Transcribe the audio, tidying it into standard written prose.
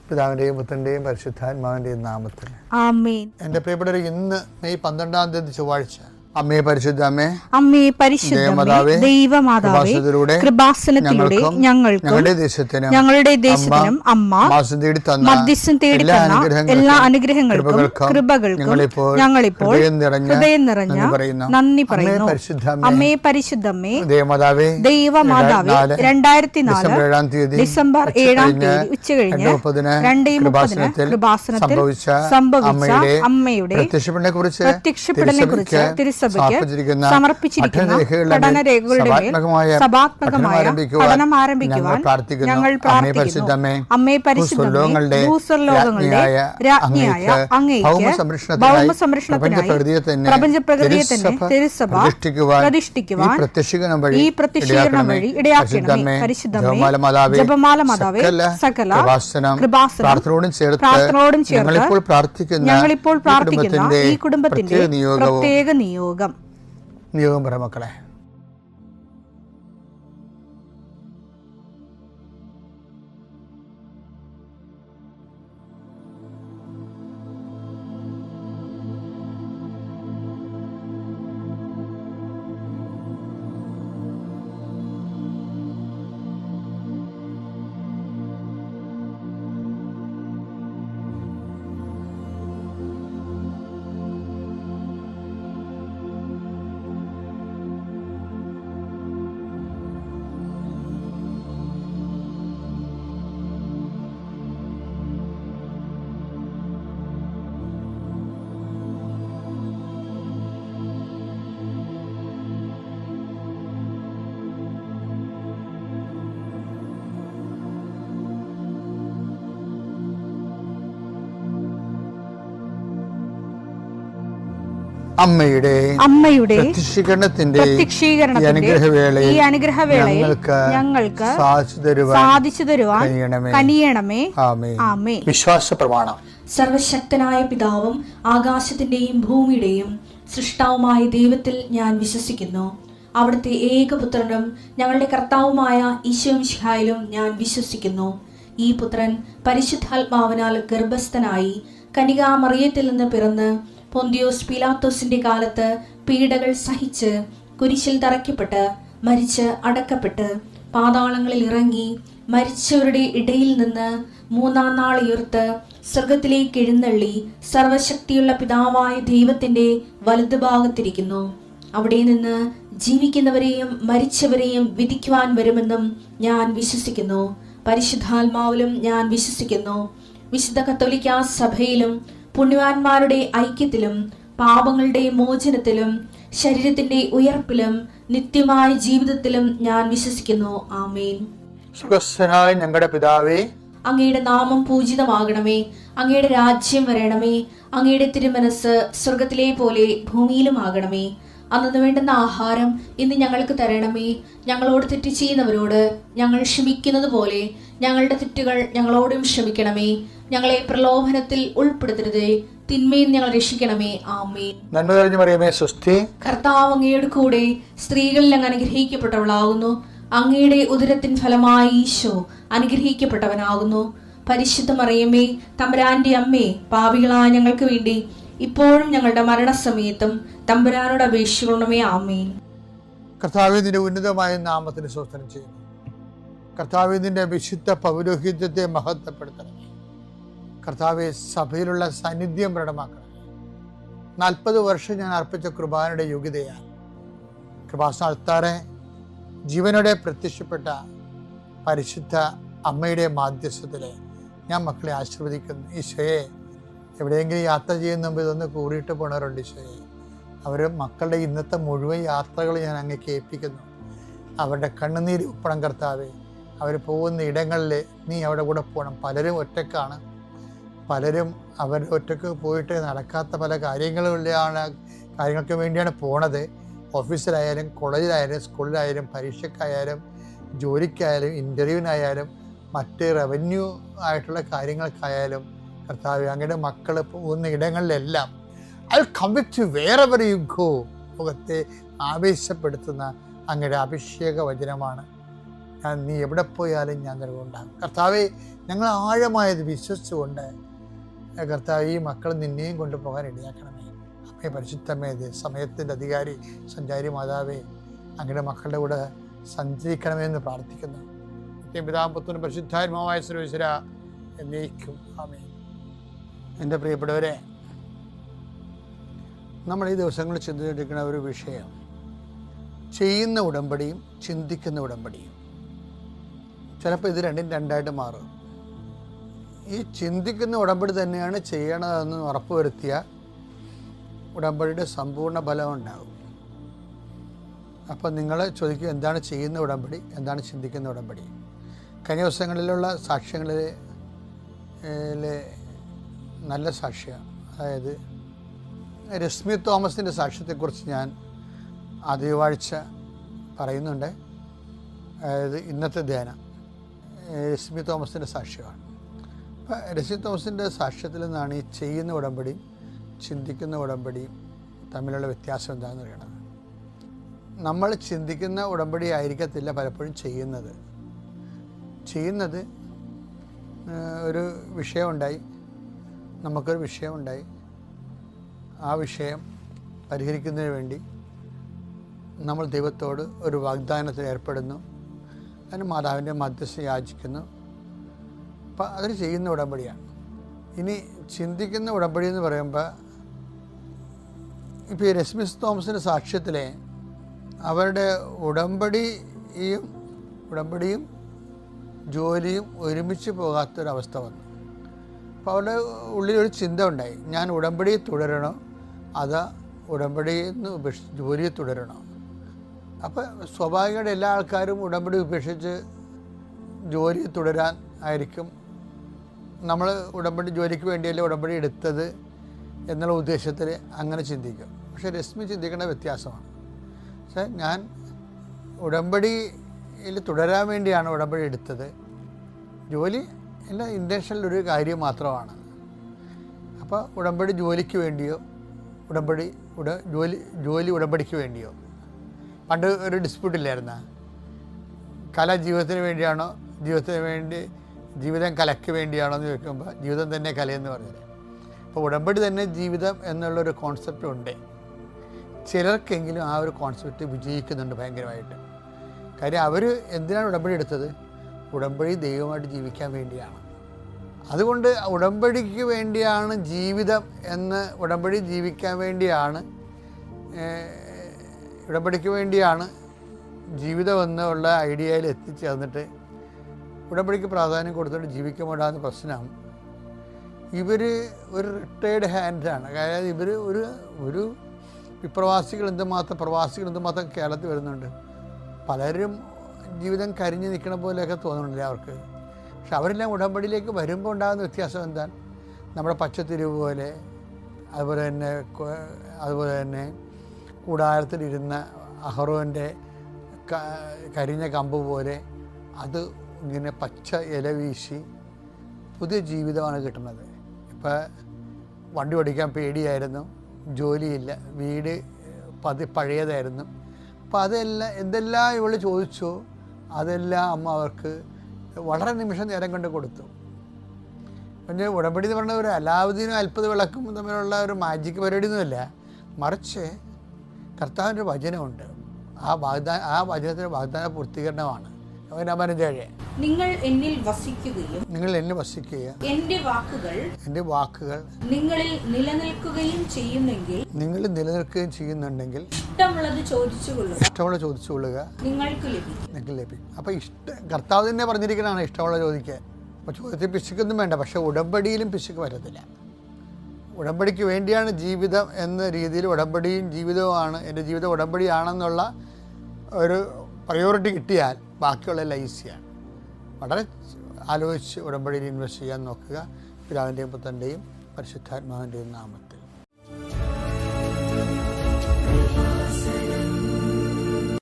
പിതാവിന്റെയും പുത്രന്റെയും പരിശുദ്ധാത്മാവിന്റെയും നാമത്തിൽ ആമേൻ. എന്റെ പ്രിയപ്പെട്ടവർ, ഇന്ന് മെയ് 12 ചൊവ്വാഴ്ച, അമ്മേ പരിശുദ്ധ അമ്മേ, അമ്മേ പരിശുദ്ധമേ, ദൈവമാതാവേ, കൃപാസനത്തിലൂടെ ഞങ്ങൾക്കും ഞങ്ങളുടെ ദേശത്തിനും അമ്മ മധ്യസ്ഥം തേടി തന്ന എല്ലാ അനുഗ്രഹങ്ങൾക്കും കൃപകൾക്കും ഞങ്ങളിപ്പോൾ ഹൃദയം നിറഞ്ഞ നന്ദി പറയുന്നു. അമ്മേ പരിശുദ്ധമേ, ദൈവമാതാവേ, 2004 ഡിസംബർ 7 ഉച്ചകഴിഞ്ഞ് 2:30 കൃപാസനത്തിൽ സംഭവിച്ച അമ്മയുടെ പ്രത്യക്ഷപ്പെടലിനെ കുറിച്ച് സമർപ്പിച്ചിരിക്കുന്ന പഠനരേഖകളുടെ മേൽ സഭാത്മകമായ പഠനം ആരംഭിക്കുവാൻ ഞങ്ങൾ പ്രാർത്ഥിക്കുന്നു. അമ്മേ പരിശുദ്ധമേ, ഭൂസ്വർലോകങ്ങളുടെ രാജ്ഞിയായ അങ്ങേയ്ക്ക് ഭൗമസംരക്ഷണത്തിനായി പ്രപഞ്ചപ്രകൃതിയെ തന്നെ തിരുസഭ പ്രതിഷ്ഠിക്കുവാൻ ഈ പ്രത്യക്ഷീകരണം വഴി ഇടയാക്കണമേ. പരിശുദ്ധമേ, ജപമാല മാതാവേ, സകല കൃപാസനം പ്രാർത്ഥനയോടും ചേർത്ത് ഞങ്ങളിപ്പോൾ പ്രാർത്ഥിക്കുന്ന ഈ കുടുംബത്തിന്റെ പ്രത്യേക നിയോഗം പറ മക്കളെ. അമ്മയുടെ പ്രത്യക്ഷീകരണത്തിന്റെ ഈ അനുഗ്രഹവേളയിൽ ഞങ്ങൾക്ക് സാധിച്ചു തരുവാൻ കനിയണമേ. ആമേൻ. വിശ്വാസ പ്രമാണം. സർവശക്തനായ പിതാവും ആകാശത്തിന്റെയും ഭൂമിയുടെയും സൃഷ്ടാവുമായ ദൈവത്തിൽ ഞാൻ വിശ്വസിക്കുന്നു. അവിടുത്തെ ഏകപുത്രനും ഞങ്ങളുടെ കർത്താവുമായ ഈശോ മിശിഹായിലും ഞാൻ വിശ്വസിക്കുന്നു. ഈ പുത്രൻ പരിശുദ്ധാത്മാവിനാൽ ഗർഭസ്ഥനായി കന്യകാമറിയത്തിൽ നിന്ന് പിറന്ന് പൊന്തിയോസ് പീലാത്തോസിന്റെ കാലത്ത് പീഡകൾ സഹിച്ച് കുരിശിൽ തറയ്ക്കപ്പെട്ട് മരിച്ച് അടക്കപ്പെട്ട് പാതാളങ്ങളിൽ ഇറങ്ങി മരിച്ചവരുടെ ഇടയിൽ നിന്ന് 3-ാം നാൾ ഉയർത്ത് സ്വർഗത്തിലേക്ക് എഴുന്നള്ളി സർവശക്തിയുള്ള പിതാവായ ദൈവത്തിന്റെ വലതുഭാഗത്തിരിക്കുന്നു. അവിടെ നിന്ന് ജീവിക്കുന്നവരെയും മരിച്ചവരെയും വിധിക്കുവാൻ വരുമെന്നും ഞാൻ വിശ്വസിക്കുന്നു. പരിശുദ്ധാത്മാവിലും ഞാൻ വിശ്വസിക്കുന്നു. വിശുദ്ധ കത്തോലിക്കാ സഭയിലും പുണ്യവാന്മാരുടെ ഐക്യത്തിലും പാപങ്ങളുടെ മോചനത്തിലും ശരീരത്തിന്റെ ഉയർപ്പിലും നിത്യമായ ജീവിതത്തിലും ഞാൻ വിശ്വസിക്കുന്നു. ആമേൻ. സുഖസ്ഥനായ ഞങ്ങളുടെ പിതാവേ, അങ്ങയുടെ നാമം പൂജിതമാകണമേ. അങ്ങയുടെ രാജ്യം വരണമേ. അങ്ങയുടെ തിരുമനസ് സ്വർഗത്തിലെ പോലെ ഭൂമിയിലും ആകണമേ. അന്നു വേണ്ടുന്ന ആഹാരം ഇന്ന് ഞങ്ങൾക്ക് തരണമേ. ഞങ്ങളോട് തെറ്റ് ചെയ്യുന്നവരോട് ഞങ്ങൾ ക്ഷമിക്കുന്നത് പോലെ ഞങ്ങളുടെ തെറ്റുകൾ ഞങ്ങളോടും ക്ഷമിക്കണമേ. ഞങ്ങളെ പ്രലോഭനത്തിൽ ഉൾപ്പെടുത്തരുതേ, തിന്മയിൽ ഞങ്ങൾ രക്ഷിക്കണമേ. ആമേൻ. നന്മ നിറഞ്ഞ മറിയമേ, സ്വസ്തി. കർത്താവ് അങ്ങയുടെ കൂടെ സ്ത്രീകളിൽ അങ്ങ് അനുഗ്രഹിക്കപ്പെട്ടവളാകുന്നു. അങ്ങയുടെ ഉദരത്തിൻ ഫലമായി ഈശോ അനുഗ്രഹിക്കപ്പെട്ടവനാകുന്നു. പരിശുദ്ധ മറിയമേ, തമ്പുരാന്റെ അമ്മേ, പാപികളായ ഞങ്ങൾക്ക് വേണ്ടി ഇപ്പോഴും ഞങ്ങളുടെ മരണസമയത്തും തമ്പുരാനോട് അപേക്ഷിക്കണമേ. ആമേൻ. കർത്താവേ, നിന്റെ ഉന്നതമായ നാമത്തിന് സ്തോത്രം ചെയ്യുന്നു. കർത്താവേ, നിന്റെ വിശുദ്ധ പൗരോഹിത്യത്തെ മഹത്വപ്പെടുത്തണമേ. കർത്താവെ, സഭയിലുള്ള സാന്നിധ്യം പ്രകടമാക്കണം. 40 വർഷം ഞാൻ അർപ്പിച്ച കൃപാനയുടെ യോഗ്യതയാണ്. കൃപാസന അൾത്താറെ ജീവനോടെ പ്രത്യക്ഷപ്പെട്ട പരിശുദ്ധ അമ്മയുടെ മാധ്യസ്ഥത്തില് ഞാൻ മക്കളെ ആശീർവദിക്കുന്നു. ഈശോയെ, എവിടെയെങ്കിലും യാത്ര ചെയ്യുന്ന മുമ്പ് ഇതൊന്ന് കൂടിയിട്ട് പോണവരുണ്ട്. ഈശോയെ, അവർ മക്കളുടെ ഇന്നത്തെ മുഴുവൻ യാത്രകൾ ഞാൻ അങ്ങേക്ക് ഏൽപ്പിക്കുന്നു. അവരുടെ കണ്ണുനീര് ഉപ്പണം കർത്താവെ. അവർ പോകുന്ന ഇടങ്ങളിൽ നീ അവിടെ കൂടെ പോകണം. പലരും ഒറ്റക്കാണ്. പലരും അവർ ഒറ്റക്ക് പോയിട്ട് നടക്കാത്ത പല കാര്യങ്ങൾക്ക് വേണ്ടിയാണ് പോണത്. ഓഫീസിലായാലും കോളേജിലായാലും സ്കൂളിലായാലും പരീക്ഷയ്ക്കായാലും ജോലിക്കായാലും ഇൻ്റർവ്യൂവിനായാലും മറ്റ് റവന്യൂ ആയിട്ടുള്ള കാര്യങ്ങൾക്കായാലും കർത്താവ് അങ്ങയുടെ മക്കൾ പോകുന്ന ഇടങ്ങളിലെല്ലാം I come with you wherever you go മുഖത്തെ ആവേശപ്പെടുത്തുന്ന അങ്ങയുടെ അഭിഷേക വചനമാണ്. നീ എവിടെ പോയാലും ഞാൻ നിലകൊണ്ടാകും. കർത്താവെ, ഞങ്ങൾ ആഴമായത് വിശ്വസിച്ചുകൊണ്ട് കർത്താവ് ഈ മക്കൾ നിന്നെയും കൊണ്ടുപോകാൻ ഇടയാക്കണമേ. അമ്മേ പരിശുദ്ധമേ, സമയത്തിൻ്റെ അധികാരി സഞ്ചാരി മാതാവേ, അങ്ങയുടെ മക്കളുടെ കൂടെ സഞ്ചരിക്കണമെന്ന് പ്രാർത്ഥിക്കുന്നു. പിതാപുത്രനും പരിശുദ്ധാത്മാവായ സർവേശ്വര എന്നേക്കും ആമേൻ. എൻ്റെ പ്രിയപ്പെട്ടവരെ, നമ്മൾ ഈ ദിവസങ്ങളിൽ ചിന്തിച്ചിരിക്കുന്ന ഒരു വിഷയം ചെയ്യുന്ന ഉടമ്പടിയും ചിന്തിക്കുന്ന ഉടമ്പടിയും. ചിലപ്പോൾ ഇത് രണ്ടും രണ്ടായിട്ട് മാറും. ഈ ചിന്തിക്കുന്ന ഉടമ്പടി തന്നെയാണ് ചെയ്യണതെന്ന് ഉറപ്പുവരുത്തിയ ഉടമ്പടിയുടെ സമ്പൂർണ്ണ ഫലം ഉണ്ടാകും. അപ്പം നിങ്ങൾ ചോദിക്കും, എന്താണ് ചെയ്യുന്ന ഉടമ്പടി, എന്താണ് ചിന്തിക്കുന്ന ഉടമ്പടി? കഴിഞ്ഞ ദിവസങ്ങളിലുള്ള സാക്ഷ്യങ്ങളിൽ നല്ല സാക്ഷ്യം, അതായത് രശ്മി തോമസിൻ്റെ സാക്ഷ്യത്തെക്കുറിച്ച് ഞാൻ ആദ്യവാഴ്ച പറയുന്നുണ്ട്. അതായത് ഇന്നത്തെ ധ്യാനം രശ്മി തോമസിൻ്റെ സാക്ഷ്യമാണ്. അപ്പം രശ്മി തോമസിൻ്റെ സാക്ഷ്യത്തിൽ നിന്നാണ് ഈ ചെയ്യുന്ന ഉടമ്പടിയും ചിന്തിക്കുന്ന ഉടമ്പടിയും തമ്മിലുള്ള വ്യത്യാസം എന്താണെന്ന് അറിയണത്. നമ്മൾ ചിന്തിക്കുന്ന ഉടമ്പടി ആയിരിക്കത്തില്ല പലപ്പോഴും ചെയ്യുന്നത്. ഒരു വിഷയമുണ്ടായി, നമുക്കൊരു വിഷയമുണ്ടായി, ആ വിഷയം പരിഹരിക്കുന്നതിന് വേണ്ടി നമ്മൾ ദൈവത്തോട് ഒരു വാഗ്ദാനത്തിൽ ഏർപ്പെടുന്നു, അതിന് മാതാവിൻ്റെ മധ്യസ്ഥ യാചിക്കുന്നു. അപ്പം അതൊരു ചെയ്യുന്ന ഉടമ്പടിയാണ്. ഇനി ചിന്തിക്കുന്ന ഉടമ്പടി എന്ന് പറയുമ്പോൾ, ഇപ്പോൾ ഈ രശ്മി തോമസിൻ്റെ സാക്ഷ്യത്തിലെ അവരുടെ ഉടമ്പടിയും ജോലിയും ഒരുമിച്ച് പോകാത്തൊരവസ്ഥ വന്നു. അപ്പോൾ അവരുടെ ഉള്ളിലൊരു ചിന്ത ഉണ്ടായി, ഞാൻ ഉടമ്പടി തുടരണോ അതാ ഉടമ്പടിയിൽ നിന്ന് ഉപേക്ഷിച്ച് ജോലിയെ തുടരണോ? അപ്പോൾ സ്വാഭാവികമായിട്ട് എല്ലാ ആൾക്കാരും ഉടമ്പടി ഉപേക്ഷിച്ച് ജോലി തുടരാൻ ആയിരിക്കും. നമ്മൾ ജോലിക്ക് വേണ്ടിയല്ലേ ഉടമ്പടി എടുത്തത് എന്നുള്ള ഉദ്ദേശത്തിൽ അങ്ങനെ ചിന്തിക്കും. പക്ഷേ രശ്മി ചിന്തിക്കേണ്ട വ്യത്യാസമാണ്. പക്ഷേ ഞാൻ ഉടമ്പടിയിൽ തുടരാൻ വേണ്ടിയാണ് ഉടമ്പടി എടുത്തത്, ജോലി എൻ്റെ ഇൻറ്റൻഷനിലൊരു കാര്യം മാത്രമാണ്. അപ്പോൾ ഉടമ്പടി ജോലിക്ക് വേണ്ടിയോ ജോലി ഉടമ്പടിക്ക് വേണ്ടിയോ? പണ്ട് ഒരു ഡിസ്പ്യൂട്ടില്ലായിരുന്ന, കല ജീവിതത്തിന് വേണ്ടിയാണോ, ജീവിതം കലയ്ക്ക് വേണ്ടിയാണോ എന്ന് ചോദിക്കുമ്പോൾ ജീവിതം തന്നെ കലയെന്ന് പറഞ്ഞത്. അപ്പോൾ ഉടമ്പടി തന്നെ ജീവിതം എന്നുള്ളൊരു കോൺസെപ്റ്റ് ഉണ്ട്. ചിലർക്കെങ്കിലും ആ ഒരു കോൺസെപ്റ്റ് വിജയിക്കുന്നുണ്ട് ഭയങ്കരമായിട്ട്. കാര്യം അവർ എന്തിനാണ് ഉടമ്പടി എടുത്തത്? ഉടമ്പടി ദൈവമായിട്ട് ജീവിക്കാൻ വേണ്ടിയാണ്. അതുകൊണ്ട് ഉടമ്പടിക്ക് വേണ്ടിയാണ് ജീവിതം എന്ന്, ഉടമ്പടിക്ക് വേണ്ടിയാണ് ജീവിതം എന്നുള്ള ഐഡിയയിൽ എത്തിച്ചേർന്നിട്ട് ഉടമ്പടിക്ക് പ്രാധാന്യം കൊടുത്തിട്ട് ജീവിക്കപ്പെടാത്ത പ്രശ്നം. ഇവർ ഒരു റിട്ടയേർഡ് ഹാൻഡാണ്. അതായത് ഇവർ ഒരു പ്രവാസികൾ എന്തുമാത്രം കേരളത്തിൽ വരുന്നുണ്ട്. പലരും ജീവിതം കരിഞ്ഞ് നിൽക്കണ പോലെയൊക്കെ തോന്നുന്നില്ല അവർക്ക്. പക്ഷെ അവരെല്ലാം ഉടമ്പടിയിലേക്ക് വരുമ്പോൾ ഉണ്ടാകുന്ന വ്യത്യാസം എന്താണ്? നമ്മുടെ പച്ചത്തിരിവ് പോലെ, അതുപോലെ തന്നെ കൂടാരത്തിലിരുന്ന അഹ്റോൻ്റെ കരിഞ്ഞ കമ്പ് പോലെ അത് ഇങ്ങനെ പച്ച ഇല വീശി പുതിയ ജീവിതമാണ് കിട്ടുന്നത്. ഇപ്പോൾ വണ്ടി ഓടിക്കാൻ പേടിയായിരുന്നു, ജോലിയില്ല, വീട് പഴയതായിരുന്നു. അപ്പോൾ എന്തെല്ലാം ഇവൾ ചോദിച്ചോ അതെല്ലാം അമ്മ അവർക്ക് വളരെ നിമിഷം നേരം കൊണ്ട് കൊടുത്തു. പിന്നെ ഉടമ്പടി എന്ന് പറഞ്ഞ ഒരു അലാവുദ്ദീനും അത്ഭുത വിളക്കും തമ്മിലുള്ള ഒരു മാജിക് പരിപാടിയൊന്നുമല്ല, മറിച്ച് കർത്താവിൻ്റെ വചനമുണ്ട്. ആ വചനത്തിൻ്റെ വാഗ്ദാന പൂർത്തീകരണമാണ്. നിങ്ങൾ എന്നിൽ വസിക്കുകയും എൻ്റെ വാക്കുകൾ നിങ്ങളിൽ നിലനിൽക്കുകയും ചെയ്യുന്നുണ്ടെങ്കിൽ ഇഷ്ടമുള്ളത് ചോദിച്ചുകൊള്ളുക, നിങ്ങൾക്ക് ലഭിക്കും. അപ്പോൾ കർത്താവ് തന്നെ പറഞ്ഞിരിക്കുന്നതാണ് ഇഷ്ടമുള്ള ചോദിക്കാൻ. അപ്പോൾ ചോദ്യത്തിൽ പിശുക്കൊന്നും വേണ്ട, പക്ഷേ ഉടമ്പടിയിലും പിശുക്ക് വരത്തില്ല. ഉടമ്പടിക്ക് വേണ്ടിയാണ് ജീവിതം എന്ന രീതിയിൽ ഉടമ്പടിയും ജീവിതവുമാണ്, എൻ്റെ ജീവിതം ഉടമ്പടിയാണെന്നുള്ള ഒരു പ്രയോറിറ്റി കിട്ടിയാൽ ബാക്കിയുള്ള ഈസിയാണ്. വളരെ ആലോചിച്ച് ഉടമ്പടിയിൽ ഇൻവെസ്റ്റ് ചെയ്യാൻ നോക്കുക. പിതാവിൻ്റെയും പുത്രൻ്റെയും പരിശുദ്ധാത്മാവിൻ്റെയും നാമത്തിൽ.